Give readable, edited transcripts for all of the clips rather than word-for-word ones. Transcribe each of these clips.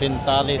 45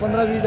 15-20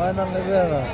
90,000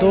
2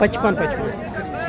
55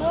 2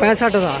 65,000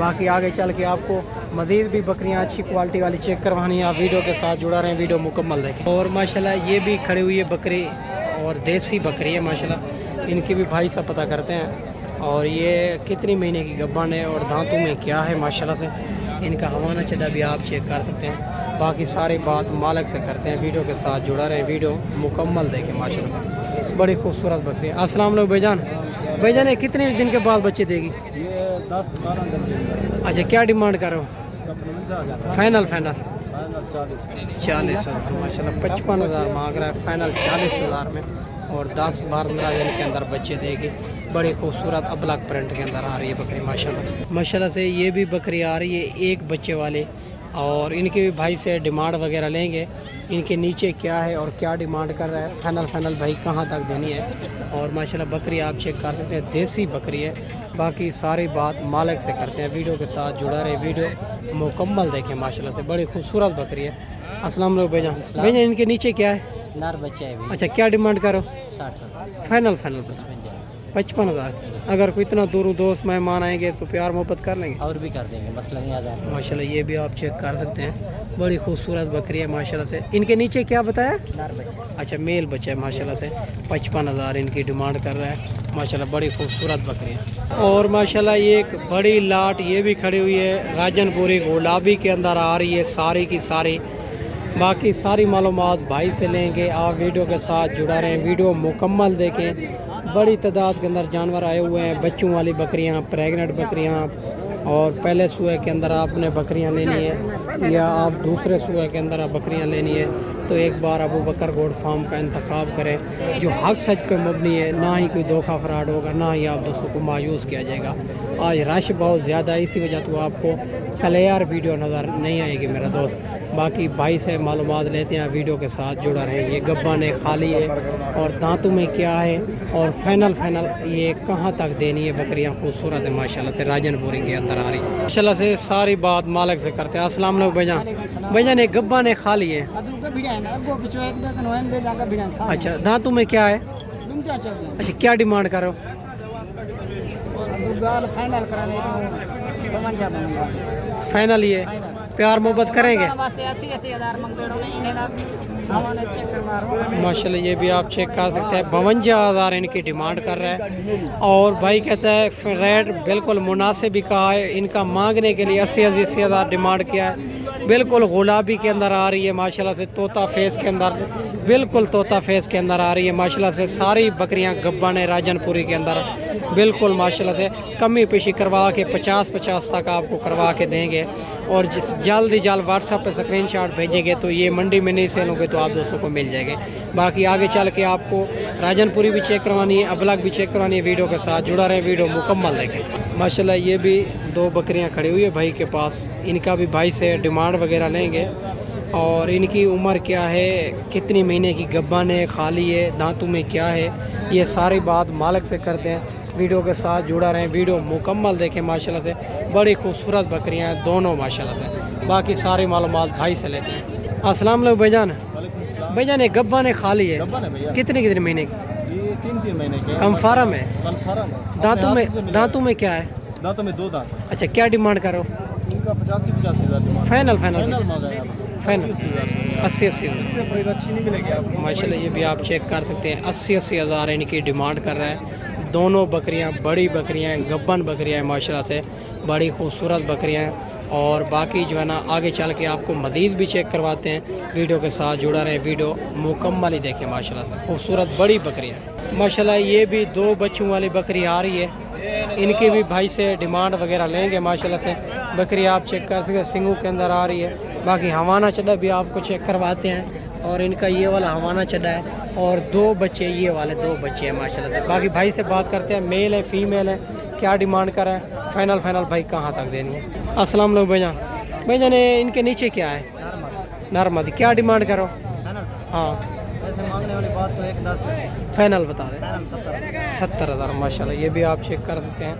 باقی آگے چل کے آپ کو مزید بھی بکریاں اچھی کوالٹی والی چیک کروانی ہے. آپ ویڈیو کے ساتھ جڑا رہے ہیں, ویڈیو مکمل دیکھیں. اور ماشاءاللہ یہ بھی کھڑی ہوئی ہے بکری, اور دیسی بکری ہے ماشاءاللہ. ان کی بھی بھائی سے پتہ کرتے ہیں. اور یہ کتنی مہینے کی گبن ہے اور دانتوں میں کیا ہے ماشاءاللہ سے. ان کا حوانہ چدہ بھی آپ چیک کر سکتے ہیں. باقی ساری بات مالک سے کرتے ہیں. ویڈیو کے ساتھ جڑا رہے ہیں, ویڈیو مکمل دیکھیں ماشاءاللہ سے. بڑی خوبصورت بکری ہے. السلام علیکم بھائی جان. بھائی جان یہ کتنے دن کے بعد بچے دے گی؟ یہ 10-12 دن. اچھا کیا ڈیمانڈ کرو؟ فائنل 40 ماشاء اللہ 55,000 مانگ رہا ہے. فائنل 40,000 میں, اور 10-12 دن کے اندر بچے دے گی. بڑی خوبصورت ابلک پرنٹ کے اندر آ رہی ہے بکری ماشاءاللہ سے. ماشاءاللہ سے یہ بھی بکری آ رہی ہے ایک بچے والے, اور ان کے بھی بھائی سے ڈیمانڈ وغیرہ لیں گے. ان کے نیچے کیا ہے اور کیا ڈیمانڈ کر رہا ہے, فائنل بھائی کہاں تک دینی ہے. اور ماشاءاللہ بکری آپ چیک کر سکتے ہیں, دیسی بکری ہے. باقی ساری بات مالک سے کرتے ہیں. ویڈیو کے ساتھ جڑا رہے, ویڈیو مکمل دیکھیں ماشاءاللہ سے. بڑی خوبصورت بکری ہے. السلام علیکم بھائی جان. بھائی جان ان کے نیچے کیا ہے؟ نر بچہ ہے. اچھا کیا ڈیمانڈ کرو؟ 60. فائنل 55,000. اگر کوئی اتنا دور دوست مہمان آئیں گے تو پیار محبت کر لیں گے, اور بھی کر دیں گے, مسئلہ نہیں آتا. ماشاءاللہ یہ بھی آپ چیک کر سکتے ہیں. بڑی خوبصورت بکری ہے ماشاءاللہ سے. ان کے نیچے کیا بتایا؟ نر بچہ. اچھا میل بچہ ہے ماشاءاللہ سے. 55,000 ان کی ڈیمانڈ کر رہا ہے ماشاءاللہ. بڑی خوبصورت بکری ہے. اور ماشاءاللہ یہ ایک بڑی لاٹ یہ بھی کھڑی ہوئی ہے, راجن پوری گلابی کے اندر آ رہی ہے ساری کی ساری. باقی ساری معلومات بھائی سے لیں گے. آپ ویڈیو کے ساتھ جڑا رہے ہیں, ویڈیو مکمل دیکھیں. بڑی تعداد کے اندر جانور آئے ہوئے ہیں, بچوں والی بکریاں, پریگننٹ بکریاں, اور پہلے سوئے کے اندر آپ نے بکریاں لینی ہے یا آپ دوسرے سوئے کے اندر آپ بکریاں لینی ہے تو ایک بار ابو بکر گوڈ فارم کا انتخاب کریں, جو حق سچ پہ مبنی ہے. نہ ہی کوئی دھوکہ فراڈ ہوگا, نہ ہی آپ دوستوں کو مایوس کیا جائے گا. آج رش بہت زیادہ ہے, اسی وجہ تو آپ کو کلیئر ویڈیو نظر نہیں آئے گی میرا دوست. باقی بھائی سے معلومات لیتے ہیں, ویڈیو کے ساتھ جڑا رہے. یہ گبن ہے, خالی ہے, اور دانتوں میں کیا ہے, اور فائنل یہ کہاں تک دینی ہے. بکریاں خوبصورت ہے ماشاءاللہ سے, راجن پوری کے اندر آ رہی ہے ماشاءاللہ سے. ساری بات مالک سے کرتے ہیں. السلام علیکم بھائی جان. بھائی جان ایک گبن ہے, خالی ہے. اچھا دانتوں میں کیا ہے؟ اچھا کیا ڈیمانڈ کرو؟ فائنل یہ پیار محبت کریں گے ماشاءاللہ. یہ بھی آپ چیک کر سکتے ہیں. 52,000 ان کی ڈیمانڈ کر رہا ہے, اور بھائی کہتا ہے ریٹ بالکل مناسب ہی کہا ہے. ان کا مانگنے کے لیے 80,000 ڈیمانڈ کیا ہے. بالکل گلابی کے اندر آ رہی ہے ماشاءاللہ سے, طوطا فیس کے اندر, بالکل طوطا فیس کے اندر آ رہی ہے ماشاءاللہ سے. ساری بکریاں گبن ہے راجن پوری کے اندر بالکل ماشاءاللہ سے. کمی پیشی کروا کے 50 تک آپ کو کروا کے دیں گے, اور جس جلد واٹس ایپ پہ اسکرین شاٹ بھیجیں گے تو یہ منڈی میں نہیں سیل ہوں گے تو آپ دوستوں کو مل جائے گے. باقی آگے چل کے آپ کو راجن پوری بھی چیک کروانی ہے, ابلک بھی چیک کروانی ہے. ویڈیو کے ساتھ جڑا رہے, ویڈیو مکمل دیکھیں ماشاءاللہ. یہ بھی 2 بکریاں کھڑی ہوئی ہے بھائی کے پاس. ان کا بھی بھائی سے ڈیمانڈ وغیرہ لیں گے, اور ان کی عمر کیا ہے, کتنی مہینے کی گبن ہے, خالی ہے, دانتوں میں کیا ہے, یہ ساری بات مالک سے کرتے ہیں. ویڈیو کے ساتھ جڑا رہے, ویڈیو مکمل دیکھیں ماشاءاللہ سے. بڑی خوبصورت بکریاں ہیں دونوں ماشاءاللہ سے. باقی ساری معلومات بھائی سے لیتے ہیں. السلام علیکم بھائی جان. بھائی جان ایک گبن ہے, خالی ہے, کتنے مہینے کی؟ 3 مہینے کے. کنفارم ہے. دانتوں میں کیا ہے؟ دانتوں میں 2 دانت. اچھا کیا ڈیمانڈ کرو؟ ان کا 85,000. فائنل 80,000 اچھی نکلے گی آپ کو ماشاءاللہ. یہ بھی آپ چیک کر سکتے ہیں. 80,000 ان کی ڈیمانڈ کر رہا ہے. دونوں بکریاں بڑی بکریاں ہیں, گبن بکریاں ہیں ماشاءاللہ سے. بڑی خوبصورت بکریاں ہیں. اور باقی جو ہے نا آگے چل کے آپ کو مزید بھی چیک کرواتے ہیں. ویڈیو کے ساتھ جڑا رہے, ویڈیو مکمل ہی دیکھیں ماشاءاللہ سے. خوبصورت بڑی بکریاں ماشاءاللہ. یہ بھی 2 بچوں والی بکری آ رہی ہے. ان کے بھی بھائی سے ڈیمانڈ وغیرہ لیں گے ماشاءاللہ سے. بکری آپ چیک کر سکتے ہیں, سنگوں کے اندر آ رہی ہے. باقی حوانہ چڈا بھی آپ کو چیک کرواتے ہیں, اور ان کا یہ والا حوانہ چڈا ہے, اور 2 بچے, یہ والے 2 بچے ہیں ماشاءاللہ سے. باقی بھائی سے بات کرتے ہیں, میل ہے فیمیل ہے, کیا ڈیمانڈ کر رہا ہے, فائنل بھائی کہاں تک دینی ہے. السلام علیکم بھائی جان. بھائی جان ان کے نیچے کیا ہے؟ نرمدی. کیا ڈیمانڈ کرو؟ ہاں ایسے مانگنے والی بات تو 1.10 ہے. فائنل بتا دیں. 70,000 ماشاءاللہ. یہ بھی آپ چیک کر سکتے ہیں.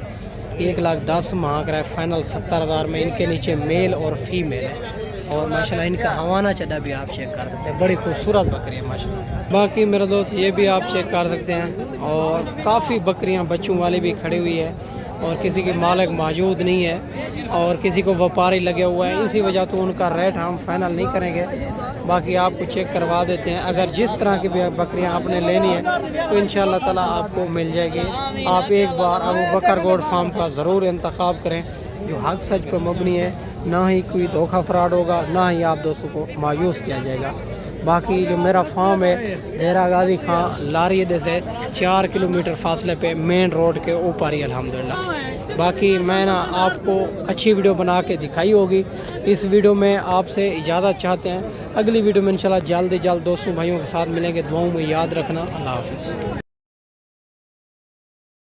1,10,000 مانگ رہا ہے, فائنل 70,000 میں. ان کے نیچے میل اور فیمیل ہے, اور ماشاءاللہ ان کا حوانہ چڈا بھی آپ چیک کر سکتے ہیں. بڑی خوبصورت بکری ہے ماشاءاللہ. باقی میرا دوست یہ بھی آپ چیک کر سکتے ہیں, اور کافی بکریاں بچوں والی بھی کھڑی ہوئی ہے. اور کسی کے مالک موجود نہیں ہے اور کسی کو وپاری لگے ہوا ہے، اسی وجہ تو ان کا ریٹ ہم فائنل نہیں کریں گے. باقی آپ کو چیک کروا دیتے ہیں. اگر جس طرح کی بھی بکریاں آپ نے لینی ہے تو انشاءاللہ تعالیٰ آپ کو مل جائے گی. آپ ایک بار ابو بکر گوڈ فارم کا ضرور انتخاب کریں جو حق سچ پہ مبنی ہے، نہ ہی کوئی دھوکہ فراڈ ہوگا، نہ ہی آپ دوستوں کو مایوس کیا جائے گا. باقی جو میرا فارم ہے دیرہ غازی خان لاری اڈے سے 4 کلومیٹر فاصلے پہ مین روڈ کے اوپر ہی الحمدللہ. باقی میں نا آپ کو اچھی ویڈیو بنا کے دکھائی ہوگی. اس ویڈیو میں آپ سے اجازت چاہتے ہیں. اگلی ویڈیو میں انشاءاللہ جلد دوستوں بھائیوں کے ساتھ ملیں گے. دعاؤں میں یاد رکھنا. اللہ حافظ.